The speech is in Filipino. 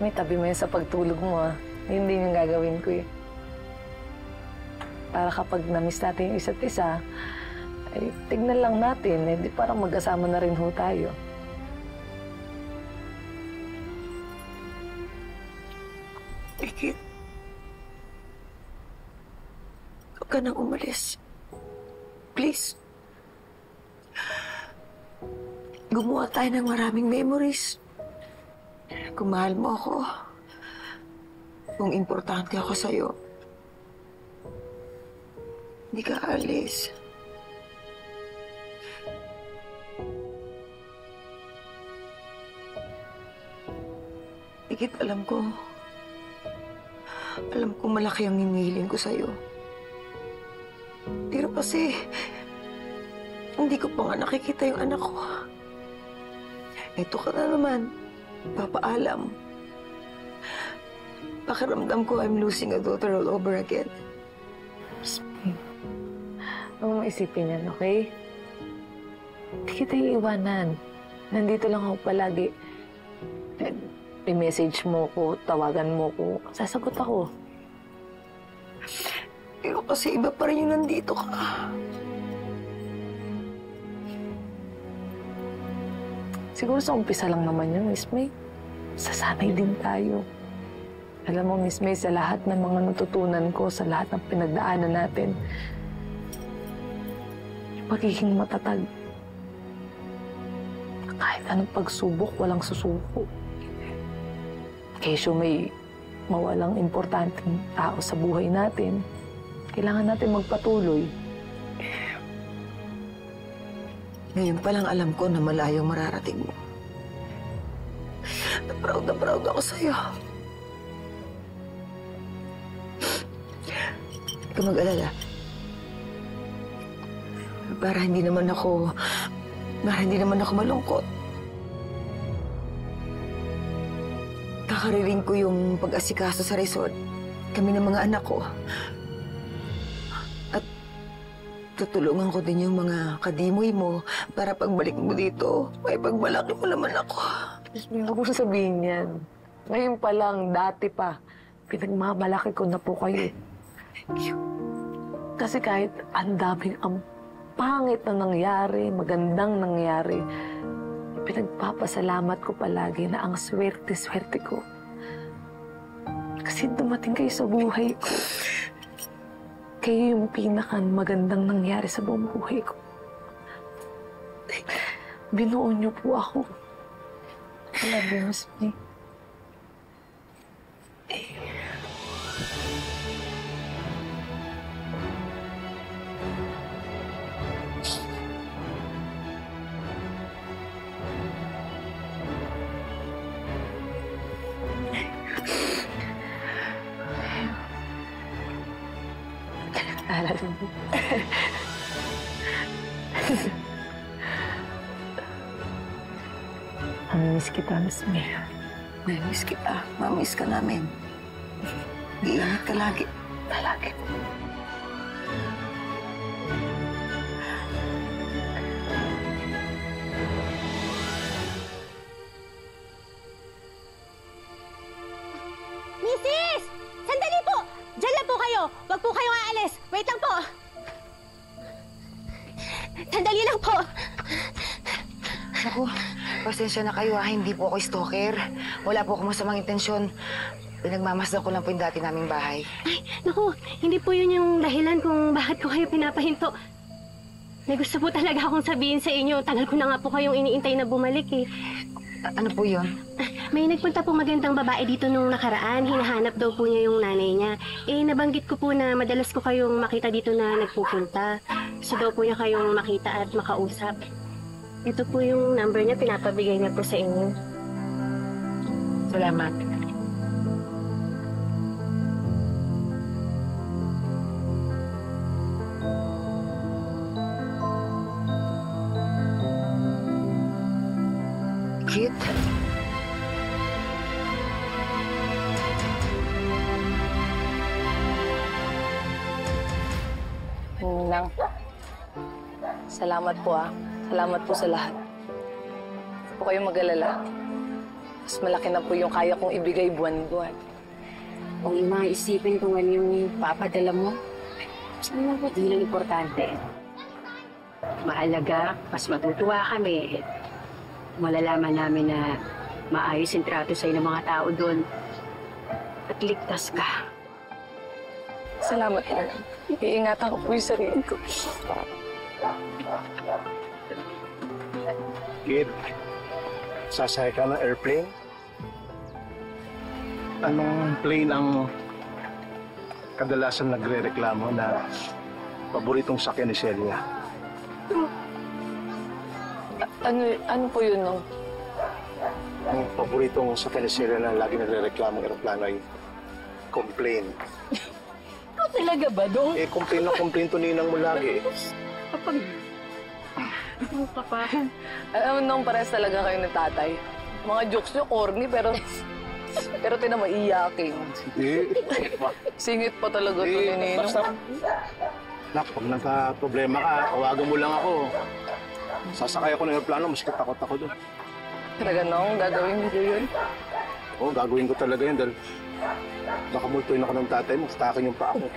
May tabi mo yun sa pagtulog mo, ah. Yun din yung gagawin ko, eh. Para kapag na-miss natin yung isa't isa, ay tignan lang natin, eh, di parang magkasama na rin ho tayo. Ikit, huwag ka nang umalis. Please. Gumawa tayo ng maraming memories. Kung mahal mo ako, kung importante ako sa'yo, hindi ka aalis. Ikit, alam ko malaki ang hinihiling ko sa'yo. Pero kasi, hindi ko pa nga nakikita yung anak ko. Ito ka na naman, papaalam. Pakiramdam ko I'm losing a daughter all over again. Huwag mo isipin yan, okay? Hindi kita iiwanan. Nandito lang ako palagi. I-message mo ko, tawagan mo ko, sasagot ako. Pero kasi iba pa rin yung nandito ka. Siguro sa umpisa lang naman yun, Miss May. Sasanay din tayo. Alam mo, Miss May, sa lahat ng mga natutunan ko, sa lahat ng pinagdaanan natin, yung pagiging matatag. Kahit anong pagsubok, walang susuko. Kesyo may mawalang importanteng tao sa buhay natin, kailangan natin magpatuloy. Ngayon pa lang alam ko na malayong mararating mo. Na proud ako sa'yo. Huwag ka mag-alala. Para hindi naman ako malungkot. Kakariring ko yung pag-asikaso sa resort. Kami ng mga anak ko. At tutulungan ko din yung mga kadimoy mo para pagbalik mo dito, may pagmalaki mo naman ako. Huwag mo sasabihin yan. Ngayon pa lang, dati pa, pinagmamalaki ko na po kayo. Thank you. Kasi kahit ang daming ang pangit na nangyari, magandang nangyari, pinagpapasalamat ko palagi na ang swerte-swerte ko. Kasi dumating kayo sa buhay ko. Kayo yung magandang nangyari sa buong buhay ko. Binuo niyo po ako. I love you, Miss May. Alala mo. Mamimiss kita, Miss May. Mamimiss kita. Mamimiss ka namin. Iingat ka lagi. Palagi. Mrs! Sandali po! Diyan lang po kayo! Huwag po kayong aalis! Wait lang po! Sandali lang po! Naku, pasensya na kayo ha. Hindi po ako stalker. Wala po akong masamang intensyon. Pinagmamasdan ko lang po yung dati naming bahay. Ay, naku, hindi po yun yung dahilan kung bakit ko kayo pinapahinto. May gusto po talaga akong sabihin sa inyo. Tagal ko na nga po kayong iniintay na bumalik eh. Ano po yun? May nagpunta po magandang babae dito nung nakaraan. Hinahanap daw po niya yung nanay niya. Eh, nabanggit ko po na madalas ko kayong makita dito na nagpupunta. Gusto daw po niya kayong makita at makausap. Ito po yung number niya, pinapabigay niya po sa inyo. Salamat. Kit? Nang, salamat po ah. Salamat po sa lahat. Huwag po kayong mag-alala. Mas malaki na po yung kaya kong ibigay buwan-buwan. Kung yung mga isipin kung ano yung papadala mo, sana mo di lang importante. Mahalaga, mas matutuwa kami. Malalaman namin na maayos yung trato sa'yo ng mga tao doon. At ligtas ka. Salamat po. Iingatan ko po yung sarili ko. Kid, sasakay ka ng airplane? Anong plane ang kadalasan nagre-reklamo na paboritong sakyan ni Celia? Ano po yun, no? Ang paboritong sakyan ni Celia na lagi nagre-reklamo ng aeroplano ay complain. Ikaw talaga ba, Dong? Complain na complain to ninang mo lagi. Kapag... Ano ka pa? Alam mo nung pares talaga kayo ni tatay. Mga jokes nyo, corny, pero tinamaiyakin. Hindi. Singit pa talaga ito ni Ninong. Basta, nak, pag nagka-problema ka, tawagan mo lang ako. Sasakay ako ng aeroplano, mas takot ako doon. Talaga nung gagawin nyo yun? Oo, gagawin ko talaga yun dahil nakamultuin ako ng tatay mo, takin yung paa mo.